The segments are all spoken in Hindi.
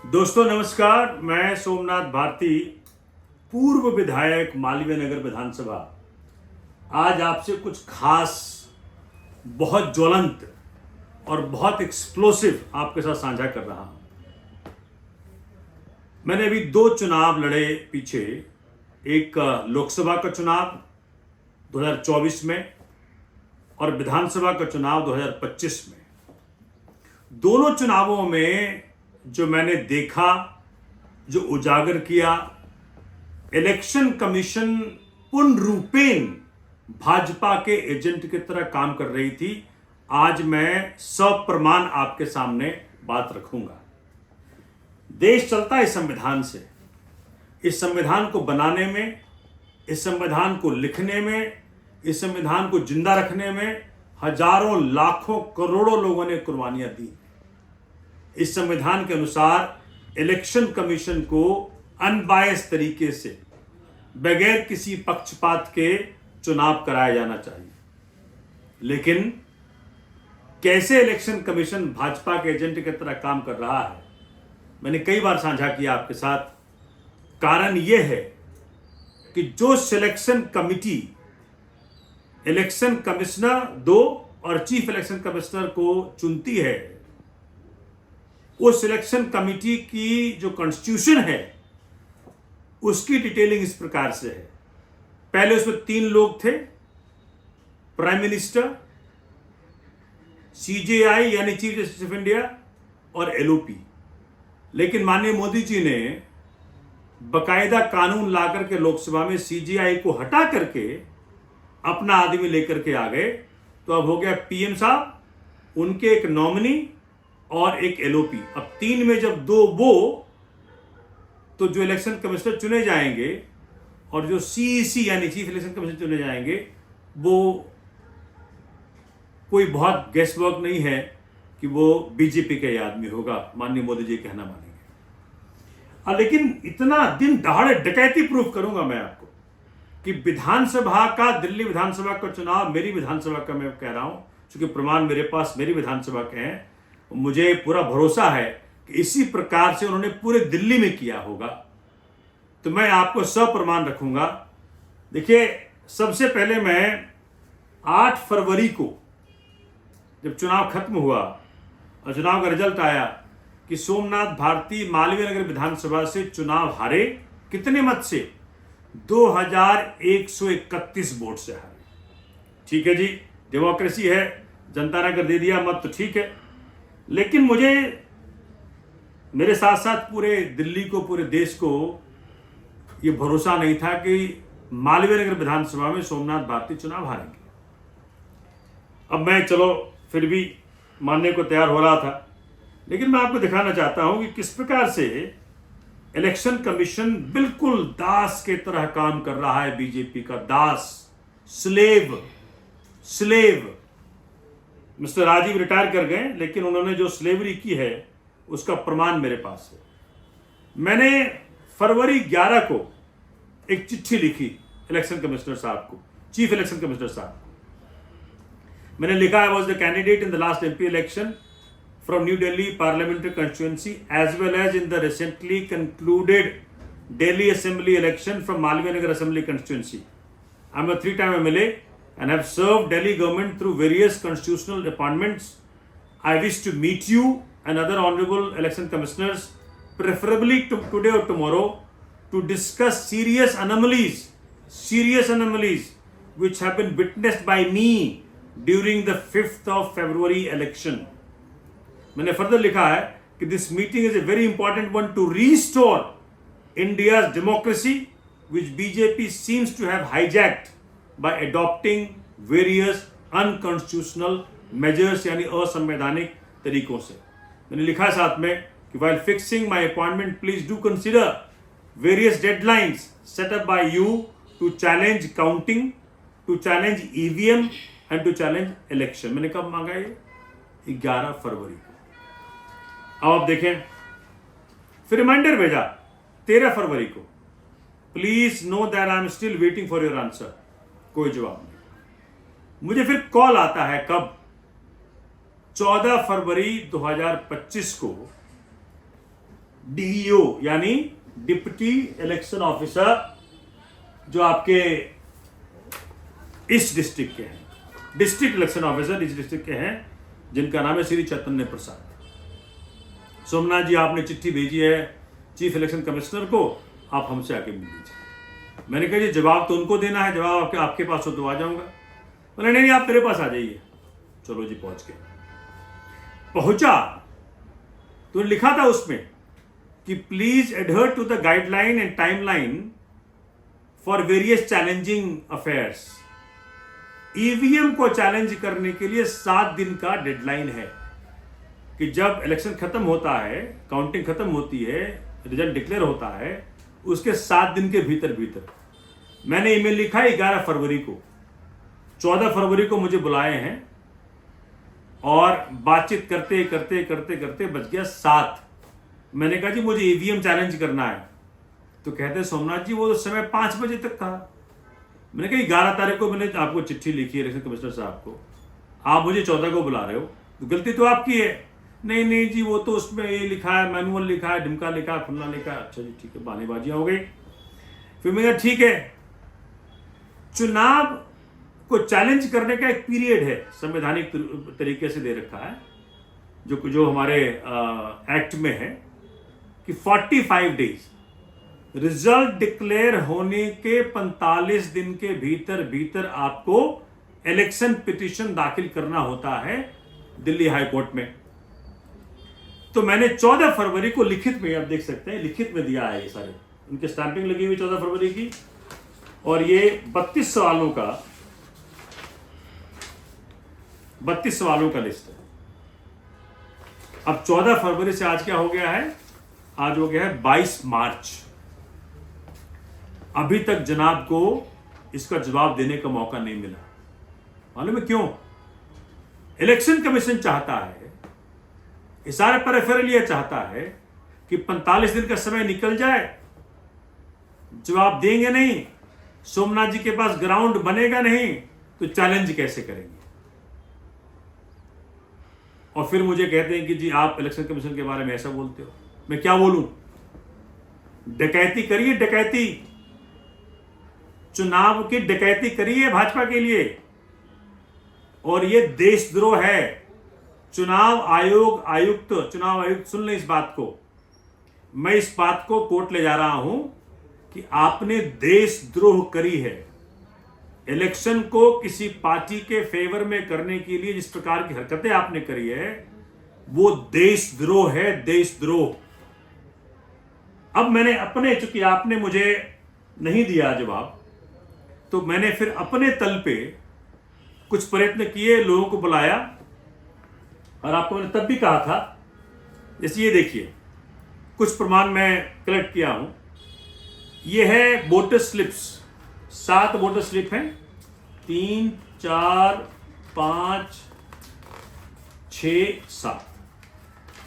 दोस्तों नमस्कार। मैं सोमनाथ भारती, पूर्व विधायक मालवीय नगर विधानसभा, आज आपसे कुछ खास, बहुत ज्वलंत और बहुत एक्सप्लोसिव आपके साथ साझा कर रहा हूं। मैंने अभी 2 चुनाव लड़े पीछे, एक लोकसभा का चुनाव 2024 में और विधानसभा का चुनाव 2025 में। दोनों चुनावों में जो मैंने देखा, जो उजागर किया, इलेक्शन कमीशन पूर्ण रूपेण भाजपा के एजेंट की तरह काम कर रही थी। आज मैं सप्रमाण आपके सामने बात रखूंगा। देश चलता है इस संविधान से। इस संविधान को बनाने में, इस संविधान को लिखने में, इस संविधान को जिंदा रखने में हजारों, लाखों, करोड़ों लोगों ने कुर्बानियां दी। इस संविधान के अनुसार इलेक्शन कमीशन को अनबायस तरीके से, बगैर किसी पक्षपात के चुनाव कराया जाना चाहिए। लेकिन कैसे इलेक्शन कमीशन भाजपा के एजेंट की तरह काम कर रहा है, मैंने कई बार साझा किया आपके साथ। कारण यह है कि जो सिलेक्शन कमिटी इलेक्शन कमिश्नर 2 और चीफ इलेक्शन कमिश्नर को चुनती है, वो सिलेक्शन कमिटी की जो कॉन्स्टिट्यूशन है उसकी डिटेलिंग इस प्रकार से है। पहले उसमें 3 लोग थे, प्राइम मिनिस्टर, सीजेआई यानी चीफ जस्टिस ऑफ इंडिया और एलओपी। लेकिन माननीय मोदी जी ने बकायदा कानून ला करके लोकसभा में सीजेआई को हटा करके अपना आदमी लेकर के आ गए। तो अब हो गया पीएम साहब, उनके एक नॉमिनी और एक एलओपी। अब 3 में जब 2 वो, तो जो इलेक्शन कमिश्नर चुने जाएंगे और जो सीईसी यानी चीफ इलेक्शन कमिश्नर चुने जाएंगे, वो कोई बहुत गेस वर्क नहीं है कि वो बीजेपी का ही आदमी होगा। माननीय मोदी जी कहना मानेंगे। लेकिन इतना दिन दहाड़े डकैती प्रूफ करूंगा मैं आपको कि विधानसभा का, दिल्ली विधानसभा का चुनाव मेरी विधानसभा का, मैं कह रहा हूं, क्योंकि प्रमाण मेरे पास मेरी विधानसभा के हैं। मुझे पूरा भरोसा है कि इसी प्रकार से उन्होंने पूरे दिल्ली में किया होगा। तो मैं आपको सप्रमाण रखूंगा। देखिए, सबसे पहले मैं 8 फरवरी को जब चुनाव खत्म हुआ और चुनाव का रिजल्ट आया कि सोमनाथ भारती मालवीय नगर विधानसभा से चुनाव हारे। कितने मत से? 2131 वोट से हारे। ठीक है जी, डेमोक्रेसी है, जनता ने अगर दे दिया मत तो ठीक है। लेकिन मुझे, मेरे साथ साथ पूरे दिल्ली को, पूरे देश को ये भरोसा नहीं था कि मालवीय नगर विधानसभा में सोमनाथ भारती चुनाव हारेंगे। अब मैं चलो फिर भी मानने को तैयार हो रहा था, लेकिन मैं आपको दिखाना चाहता हूं कि किस प्रकार से इलेक्शन कमीशन बिल्कुल दास के तरह काम कर रहा है। बीजेपी का दास, स्लेव। मिस्टर राजीव रिटायर कर गए, लेकिन उन्होंने जो स्लेवरी की है उसका प्रमाण मेरे पास है। मैंने फरवरी 11 को एक चिट्ठी लिखी इलेक्शन कमिश्नर साहब को, चीफ इलेक्शन कमिश्नर साहब। मैंने लिखा, I was the candidate in the last MP election from New Delhi parliamentary constituency as well as in the recently concluded Delhi assembly election from Malviya Nagar assembly constituency. I am a 3-time MLA and have served Delhi government through various constitutional appointments. I wish to meet you and other honorable election commissioners, preferably today or tomorrow, to discuss serious anomalies which have been witnessed by me during the 5th of February election. मैंने फर्दर लिखा है कि this meeting is a very important one to restore India's democracy, which BJP seems to have hijacked by adopting various unconstitutional measures, यानी असंवैधानिक तरीकों से। मैंने लिखा साथ में कि while fixing my appointment, please do consider various deadlines set up by you to challenge counting, to challenge EVM and to challenge election. मैंने कब मांगा ये? 11 फरवरी को। अब आप देखें, फिर रिमाइंडर भेजा 13 फरवरी को, please know that I am still waiting for your answer. कोई जवाब नहीं। मुझे फिर कॉल आता है कब? 14 फरवरी 2025 को डीईओ यानी डिप्टी इलेक्शन ऑफिसर, जो आपके इस डिस्ट्रिक्ट के हैं, डिस्ट्रिक्ट इलेक्शन ऑफिसर इस डिस्ट्रिक्ट के हैं, जिनका नाम है श्री चैतन्य प्रसाद। सोमनाथ जी, आपने चिट्ठी भेजी है चीफ इलेक्शन कमिश्नर को, आप हमसे आके मिल लीजिए। मैंने कहा जी जवाब तो उनको देना है, जवाब आपके पास हो तो आ जाऊंगा। बोले नहीं आप मेरे पास आ जाइए। चलो जी पहुंच गए। पहुंचा तो लिखा था उसमें कि please adhere to the guideline and timeline for various challenging affairs. EVM को चैलेंज करने के लिए 7 दिन का डेडलाइन है कि जब इलेक्शन खत्म होता है, काउंटिंग खत्म होती है, रिजल्ट डिक्लेयर होता है, उसके 7 दिन के भीतर भीतर। मैंने ईमेल लिखा 11 फरवरी को, 14 फरवरी को मुझे बुलाए हैं और बातचीत करते करते करते करते बज गया 7। मैंने कहा जी मुझे ईवीएम चैलेंज करना है। तो कहते सोमनाथ जी वो समय 5 बजे तक था। मैंने कहा 11 तारीख को मैंने आपको चिट्ठी लिखी है इलेक्शन कमिश्नर साहब को, आप मुझे 14 को बुला रहे हो, तो गलती तो आपकी है। नहीं नहीं जी वो तो उसमें ये लिखा है, मैनुअल लिखा है, ढिमका लिखा है, फुल्ला लिखा है। अच्छा जी ठीक है, बहानेबाजियां हो गई। फिर मैंने कहा ठीक है, चुनाव को चैलेंज करने का एक पीरियड है, संवैधानिक तरीके से दे रखा है, जो हमारे एक्ट में है कि 45 डेज, रिजल्ट डिक्लेयर होने के 45 दिन के भीतर भीतर आपको इलेक्शन पिटीशन दाखिल करना होता है दिल्ली हाई कोर्ट में। तो मैंने 14 फरवरी को लिखित में, आप देख सकते हैं लिखित में दिया है, ये सारे उनके स्टैंपिंग लगी हुई 14 फरवरी की, और ये 32 सवालों का लिस्ट है। अब 14 फरवरी से आज क्या हो गया है, आज हो गया है 22 मार्च। अभी तक जनाब को इसका जवाब देने का मौका नहीं मिला। मालूम है क्यों? इलेक्शन कमीशन चाहता है, इशारे पर रेफरल यह चाहता है कि 45 दिन का समय निकल जाए, जवाब देंगे नहीं, सोमनाथ जी के पास ग्राउंड बनेगा नहीं, तो चैलेंज कैसे करेंगे? और फिर मुझे कहते हैं कि जी आप इलेक्शन कमीशन के बारे में ऐसा बोलते हो। मैं क्या बोलूं? डकैती करिए, डकैती, चुनाव की डकैती करिए भाजपा के लिए, और ये देशद्रोह है। चुनाव आयुक्त सुन लें इस बात को, मैं इस बात को कोर्ट ले जा रहा हूं कि आपने देशद्रोह करी है। इलेक्शन को किसी पार्टी के फेवर में करने के लिए जिस प्रकार की हरकतें आपने करी है, वो देशद्रोह है, देशद्रोह। अब मैंने अपने, चूंकि आपने मुझे नहीं दिया जवाब, तो मैंने फिर अपने तल पे कुछ प्रयत्न किए, लोगों को बुलाया, और आपको मैंने तब भी कहा था, जैसे ये देखिए कुछ प्रमाण मैं कलेक्ट किया हूं। ये है वोटर स्लिप्स, 7 वोटर स्लिप हैं, 3, 4, 5, 6, 7।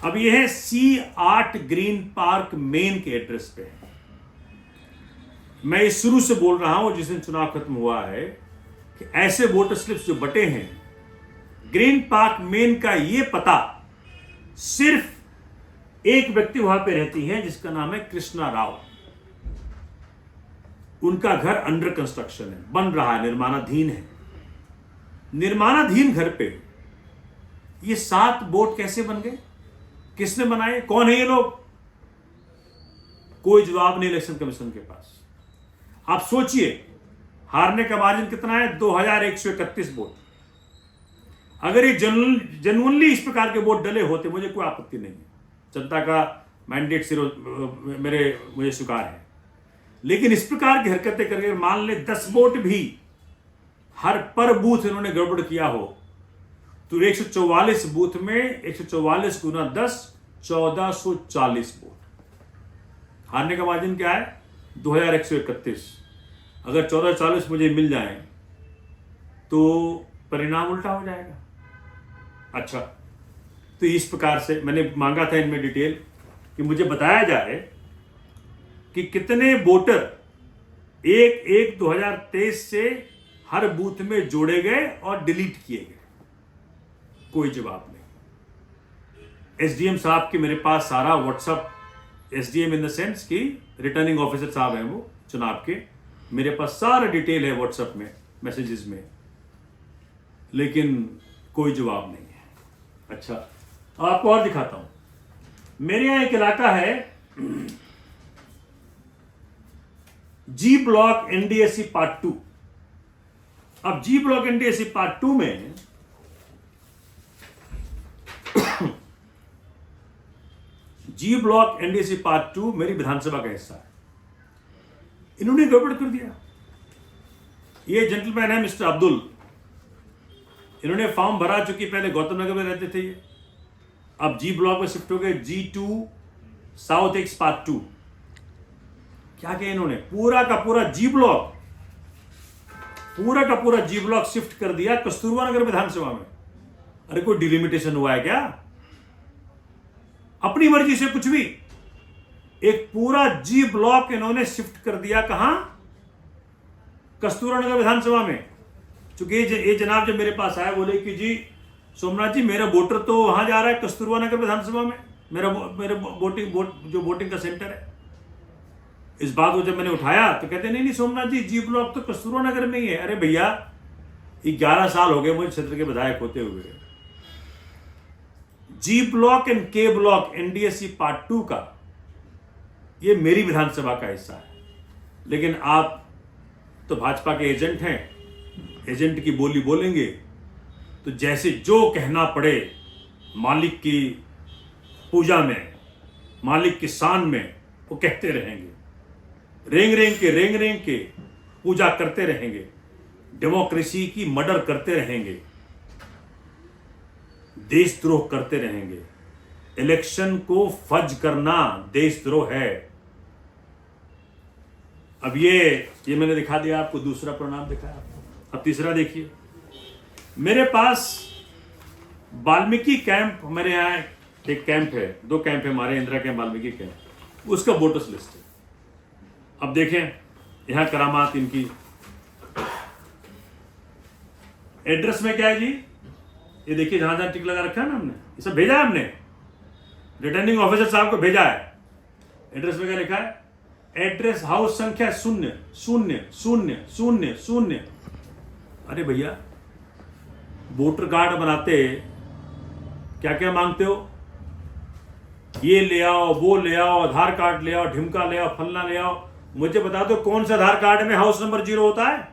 अब ये है C8 ग्रीन पार्क मेन के एड्रेस पे है। मैं इस शुरू से बोल रहा हूं जिस दिन चुनाव खत्म हुआ है कि ऐसे वोटर स्लिप्स जो बटे हैं ग्रीन पार्क मेन का, ये पता सिर्फ एक व्यक्ति वहां पे रहती है जिसका नाम है कृष्णा राव। उनका घर अंडर कंस्ट्रक्शन है, बन रहा है, निर्माणाधीन है। निर्माणाधीन घर पे ये 7 वोट कैसे बन गए? किसने बनाए? कौन है ये लोग? कोई जवाब नहीं इलेक्शन कमीशन के पास। आप सोचिए हारने का मार्जिन कितना है? 2131 वोट। अगर ये जेन्युइनली इस प्रकार के वोट डले होते, मुझे कोई आपत्ति नहीं है, जनता का मैंडेट मुझे स्वीकार है। लेकिन इस प्रकार की हरकतें करके मान ले 10 वोट भी हर पर बूथ इन्होंने गड़बड़ किया हो, तो 144 बूथ में 144 गुना 10, 1440 वोट। हारने का मार्जिन क्या है? 2131। अगर 1440 मुझे मिल जाए तो परिणाम उल्टा हो जाएगा। अच्छा, तो इस प्रकार से मैंने मांगा था इनमें डिटेल कि मुझे बताया जाए कि कितने वोटर 1/1/2023 से हर बूथ में जोड़े गए और डिलीट किए गए। कोई जवाब नहीं। एसडीएम साहब के मेरे पास सारा WhatsApp SDM in the sense कि रिटर्निंग ऑफिसर साहब हैं वो चुनाव के। मेरे पास सारा डिटेल है व्हाट्सएप में, मैसेजेस में, लेकिन कोई जवाब नहीं है। अच्छा, आपको और दिखाता हूं। मेरे यहां एक इलाका है जी ब्लॉक NDSC पार्ट 2। अब जी ब्लॉक NDSC पार्ट 2 में जी ब्लॉक NDSC पार्ट 2 मेरी विधानसभा का हिस्सा है। इन्होंने गड़बड़ कर दिया। ये जेंटलमैन है मिस्टर अब्दुल, इन्होंने फॉर्म भरा, चूंकि पहले गौतम नगर में रहते थे ये, अब जी ब्लॉक में शिफ्ट हो गए, G2 साउथ एक्स पार्ट 2। क्या किया इन्होंने, पूरा का पूरा जी ब्लॉक शिफ्ट कर दिया कस्तूरबा नगर विधानसभा में। अरे कोई डिलिमिटेशन हुआ है क्या? अपनी मर्जी से कुछ भी। एक पूरा जी ब्लॉक इन्होंने शिफ्ट कर दिया, कहां? कस्तूरबा नगर विधानसभा में। चूंकि ये जनाब जब मेरे पास आया, बोले कि जी सोमनाथ जी, मेरा वोटर तो वहां जा रहा है कस्तूरबा नगर विधानसभा में, मेरे जो वोटिंग का सेंटर है। इस बात को जब मैंने उठाया तो कहते नहीं सोमनाथ जी ब्लॉक तो कस्तूरबा नगर में ही है। अरे भैया, 11 साल हो गए मुझे क्षेत्र के विधायक होते हुए। जी ब्लॉक एंड के ब्लॉक NDSC पार्ट 2 का ये मेरी विधानसभा का हिस्सा है। लेकिन आप तो भाजपा के एजेंट हैं, एजेंट की बोली बोलेंगे तो जैसे जो कहना पड़े, मालिक की पूजा में, मालिक की शान में वो कहते रहेंगे, रेंग रेंग के पूजा करते रहेंगे, डेमोक्रेसी की मर्डर करते रहेंगे, देशद्रोह करते रहेंगे। इलेक्शन को फर्ज करना देशद्रोह है। अब ये मैंने दिखा दिया आपको, दूसरा परिणाम दिखाया आपको। अब तीसरा देखिए, मेरे पास वाल्मीकि कैंप, मेरे यहाँ एक कैंप है, 2 कैंप है हमारे, इंदिरा कैंप, वाल्मीकि कैंप, उसका वोटर्स लिस्ट है। अब देखें यहां करामात इनकी। एड्रेस में क्या है जी, ये देखिए जहां जहां टिक लगा रखा है ना हमने, ये सब भेजा है हमने, रिटर्निंग ऑफिसर साहब को भेजा है। एड्रेस में क्या लिखा है? एड्रेस हाउस संख्या 00000। अरे भैया, वोटर कार्ड बनाते क्या क्या मांगते हो? ये ले आओ, वो ले आओ, आधार कार्ड ले आओ, ढिमका ले आओ, फलना ले आओ। मुझे बता दो कौन सा आधार कार्ड में हाउस नंबर 0 होता है?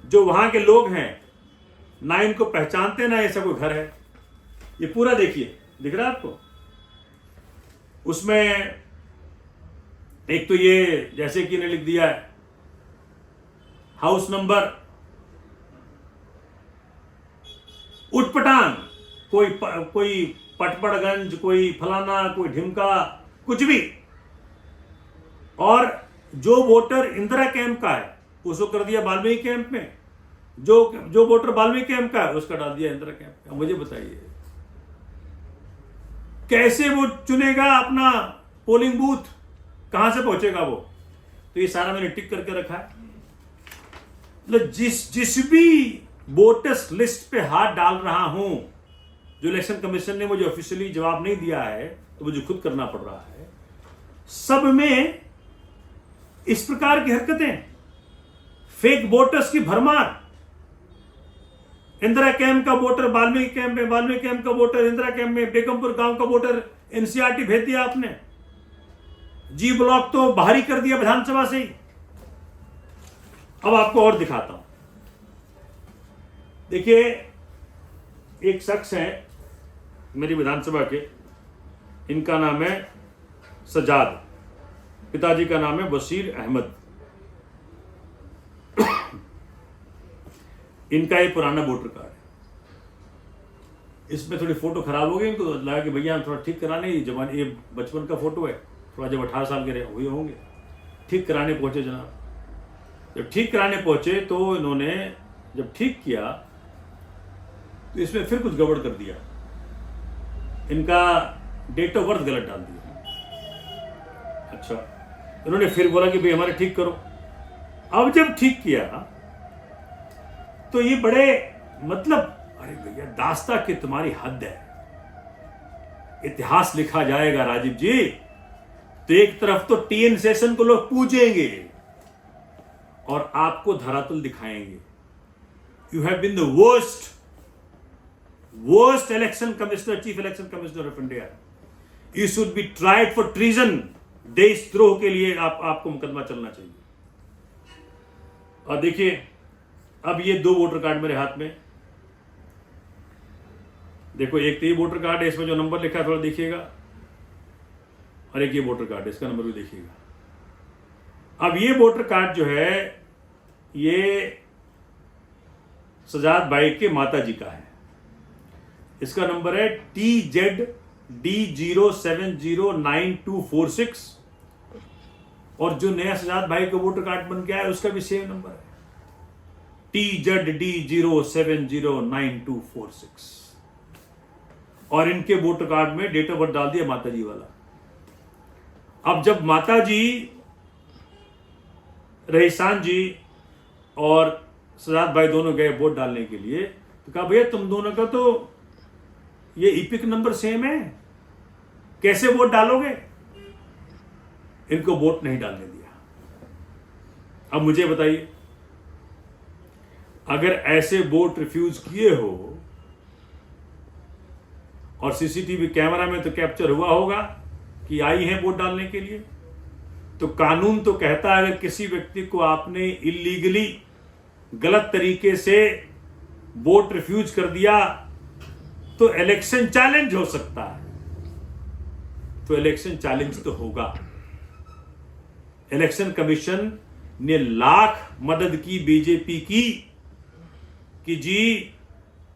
जो वहां के लोग हैं ना इनको पहचानते ना ऐसा कोई घर है। ये पूरा देखिए, दिख रहा है आपको? उसमें एक तो ये जैसे कि ने लिख दिया है हाउस नंबर उटपटांग, कोई पटपड़गंज, कोई फलाना, कोई ढिमका, कुछ भी। और जो वोटर इंदिरा कैंप का है उसको कर दिया वाल्मीकि कैंप में, जो वोटर वाल्मीकि कैंप का है उसका डाल दिया इंदिरा कैंप का। मुझे बताइए कैसे वो चुनेगा अपना पोलिंग बूथ, कहां से पहुंचेगा वो? तो ये सारा मैंने टिक करके रखा है। मतलब जिस भी वोटर्स लिस्ट पे हाथ डाल रहा हूं, जो इलेक्शन कमीशन ने मुझे ऑफिशियली जवाब नहीं दिया है तो मुझे खुद करना पड़ रहा है, सब में इस प्रकार की हरकतें, फेक वोटर्स की भरमार। इंदिरा कैंप का वोटर वाल्मीकि कैंप में, वाल्मीकि कैंप का वोटर इंदिरा कैंप में, बेगमपुर गांव का वोटर NCRT भेज दिया आपने। जी ब्लॉक तो बाहर ही कर दिया विधानसभा से ही। अब आपको और दिखाता हूं। देखिए, एक शख्स है मेरी विधानसभा के, इनका नाम है सजाद, पिताजी का नाम है बशीर अहमद। इनका ये पुराना वोटर कार्ड है, इसमें थोड़ी फोटो खराब हो गई, इनको लगा कि भैया हम थोड़ा ठीक कराने, ये बचपन का फोटो है, थोड़ा जब 18 साल के हुए होंगे, ठीक कराने पहुंचे जनाब। जब ठीक कराने पहुंचे तो इन्होंने जब ठीक किया तो इसमें फिर कुछ गड़बड़ कर दिया, इनका डेट ऑफ बर्थ गलत डाल दिया। अच्छा, इन्होंने फिर बोला कि भाई हमारे ठीक करो। अब जब ठीक किया तो ये बड़े, मतलब अरे भैया दास्ता की तुम्हारी हद है, इतिहास लिखा जाएगा राजीव जी, तो एक तरफ तो टीएन शेषन को लोग पूजेंगे और आपको धरातल दिखाएंगे। You have been the worst election commissioner, chief election commissioner of India. You should be tried for treason, देशद्रोह के लिए आपको मुकदमा चलना चाहिए। और देखिए, अब ये 2 वोटर कार्ड मेरे हाथ में, देखो, एक तो ये वोटर कार्ड है, इसमें जो नंबर लिखा है थोड़ा देखिएगा, और एक ये वोटर कार्ड है, इसका नंबर भी देखिएगा। अब ये वोटर कार्ड जो है ये सजाद भाई के माता जी का है। इसका नंबर है TZD070924 और जो नया सजाद भाई का वोटर कार्ड बन गया है उसका भी सेम नंबर है TZD070924 और इनके वोटर कार्ड में डेट ऑफ बर्थ डाल दिया माता जी वाला। अब जब माता जी, रहीसान जी और सजाद भाई दोनों गए वोट डालने के लिए, तो कहा भैया तुम दोनों का तो ये इपिक नंबर सेम है, कैसे वोट डालोगे? इनको वोट नहीं डालने दिया। अब मुझे बताइए, अगर ऐसे वोट रिफ्यूज किए हो और सीसीटीवी कैमरा में तो कैप्चर हुआ होगा कि आई हैं वोट डालने के लिए, तो कानून तो कहता है अगर किसी व्यक्ति को आपने इलीगली, गलत तरीके से वोट रिफ्यूज कर दिया तो इलेक्शन चैलेंज हो सकता है। तो इलेक्शन चैलेंज तो होगा। इलेक्शन कमीशन ने लाख मदद की बीजेपी की कि जी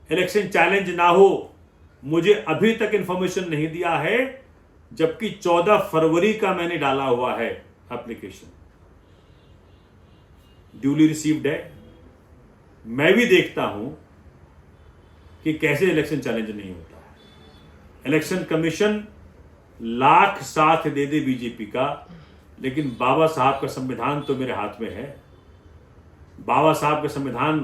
इलेक्शन चैलेंज ना हो। मुझे अभी तक इंफॉर्मेशन नहीं दिया है, जबकि 14 फरवरी का मैंने डाला हुआ है एप्लीकेशन, ड्यूली रिसीव्ड है। मैं भी देखता हूं कि कैसे इलेक्शन चैलेंज नहीं होता है। इलेक्शन कमीशन लाख साथ दे दे बीजेपी का, लेकिन बाबा साहब का संविधान तो मेरे हाथ में है। बाबा साहब के संविधान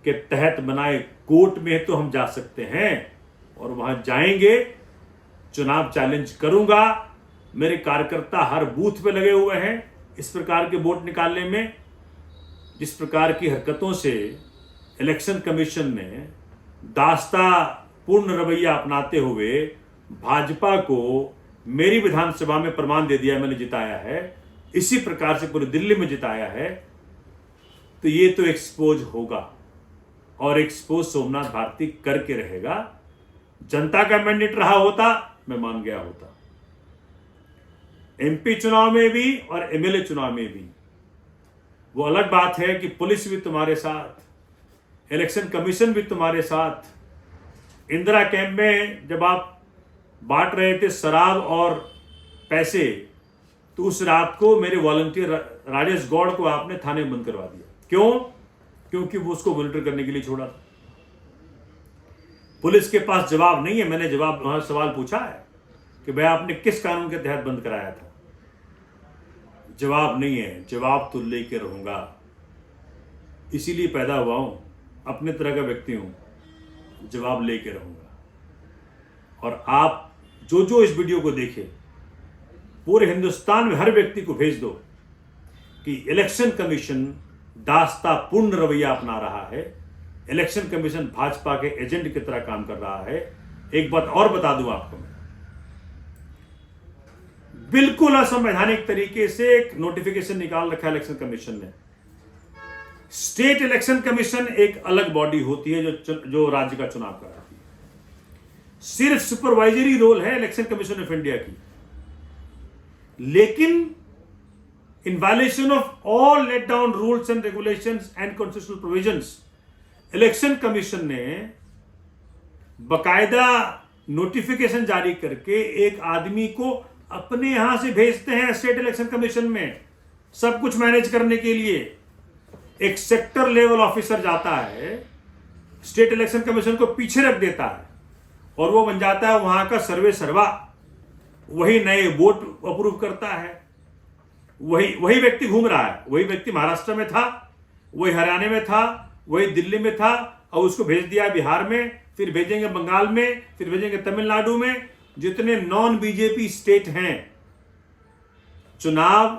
के तहत बनाए कोर्ट में तो हम जा सकते हैं और वहां जाएंगे, चुनाव चैलेंज करूंगा। मेरे कार्यकर्ता हर बूथ पे लगे हुए हैं इस प्रकार के वोट निकालने में। जिस प्रकार की हरकतों से इलेक्शन कमीशन ने दास्ता पूर्ण रवैया अपनाते हुए भाजपा को मेरी विधानसभा में प्रमाण दे दिया मैंने जिताया है, इसी प्रकार से पूरी दिल्ली में जिताया है, तो ये तो एक्सपोज होगा और एक्सपोज सोमनाथ भारती करके रहेगा। जनता का मैंडेट रहा होता मैं मान गया होता। एमपी चुनाव में भी और एमएलए चुनाव में भी वो अलग बात है कि पुलिस भी तुम्हारे साथ, इलेक्शन कमीशन भी तुम्हारे साथ। इंदिरा कैंप में जब आप बांट रहे थे शराब और पैसे, तो उस रात को मेरे वॉलंटियर राजेश गौड़ को आपने थाने बंद करवा दिया। क्यों? क्योंकि वो उसको मॉनिटर करने के लिए छोड़ा था। पुलिस के पास जवाब नहीं है। मैंने सवाल पूछा है कि भाई आपने किस कानून के तहत बंद कराया था? जवाब नहीं है। जवाब तो लेके रहूंगा, इसीलिए पैदा हुआ हूं, अपने तरह का व्यक्ति हूं, जवाब लेके रहूंगा। और आप जो जो इस वीडियो को देखे, पूरे हिंदुस्तान में हर व्यक्ति को भेज दो कि इलेक्शन कमीशन दास्ता पूर्ण रवैया अपना रहा है। इलेक्शन कमीशन भाजपा के एजेंट की तरह काम कर रहा है। एक बात और बता दूं आपको, मैं बिल्कुल असंवैधानिक तरीके से एक नोटिफिकेशन निकाल रखा है इलेक्शन कमीशन ने। स्टेट इलेक्शन कमीशन एक अलग बॉडी होती है जो राज्य का चुनाव कराती है। सिर्फ सुपरवाइजरी रोल है इलेक्शन कमीशन ऑफ इंडिया की, लेकिन in violation of all let down rules and regulations and constitutional provisions, election commission ने बकायदा नोटिफिकेशन जारी करके एक आदमी को अपने यहां से भेजते हैं स्टेट इलेक्शन कमीशन में सब कुछ मैनेज करने के लिए। एक सेक्टर लेवल ऑफिसर जाता है, स्टेट इलेक्शन कमीशन को पीछे रख देता है और वो बन जाता है वहां का सर्वे सर्वा। वही नए वोट अप्रूव करता है। वही व्यक्ति घूम रहा है। वही व्यक्ति महाराष्ट्र में था, वही हरियाणा में था, वही दिल्ली में था, और उसको भेज दिया बिहार में, फिर भेजेंगे बंगाल में, फिर भेजेंगे तमिलनाडु में। जितने नॉन बीजेपी स्टेट हैं चुनाव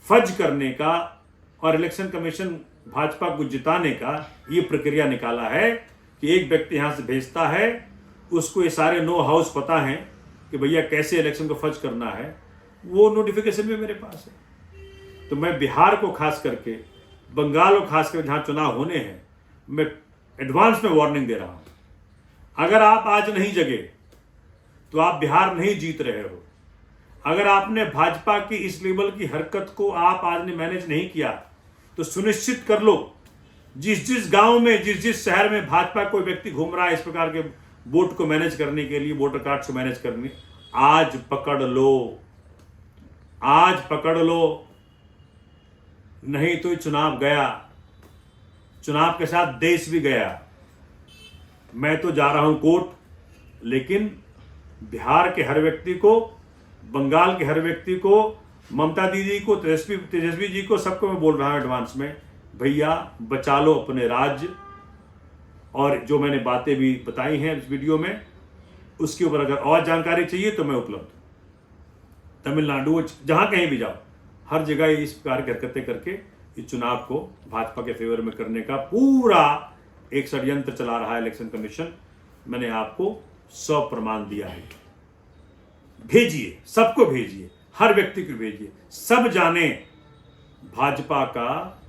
फर्ज करने का और इलेक्शन कमीशन भाजपा को जिताने का ये प्रक्रिया निकाला है कि एक व्यक्ति यहां से भेजता है, उसको ये सारे नो हाउस पता है कि भैया कैसे इलेक्शन को फर्ज करना है, वो नोटिफिकेशन भी मेरे पास है। तो मैं बिहार को खास करके, बंगाल को खास करके जहां चुनाव होने हैं, मैं एडवांस में वार्निंग दे रहा हूं। अगर आप आज नहीं जगे तो आप बिहार नहीं जीत रहे हो। अगर आपने भाजपा की इस लेवल की हरकत को आप आज ने मैनेज नहीं किया तो सुनिश्चित कर लो, जिस जिस गांव में, जिस जिस शहर में भाजपा कोई व्यक्ति घूम रहा है इस प्रकार के वोट को मैनेज करने के लिए, वोटर कार्ड को मैनेज करने, आज पकड़ लो, आज पकड़ लो, नहीं तो चुनाव गया, चुनाव के साथ देश भी गया। मैं तो जा रहा हूं कोर्ट, लेकिन बिहार के हर व्यक्ति को, बंगाल के हर व्यक्ति को, ममता दीदी को, तेजस्वी जी को, सबको मैं बोल रहा हूं एडवांस में, भैया बचा लो अपने राज्य। और जो मैंने बातें भी बताई हैं इस वीडियो में, उसके ऊपर अगर और जानकारी चाहिए तो मैं उपलब्ध हूं। तमिलनाडु, जहां कहीं भी जाओ, हर जगह इस प्रकार की हरकतें करके इस चुनाव को भाजपा के फेवर में करने का पूरा एक षड्यंत्र चला रहा है इलेक्शन कमीशन। मैंने आपको 100 प्रमाण दिया है। भेजिए, सबको भेजिए, हर व्यक्ति को भेजिए, सब जाने भाजपा का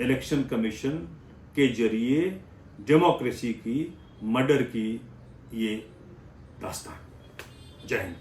इलेक्शन कमीशन के जरिए डेमोक्रेसी की मर्डर की ये दास्तान। जय हिंद।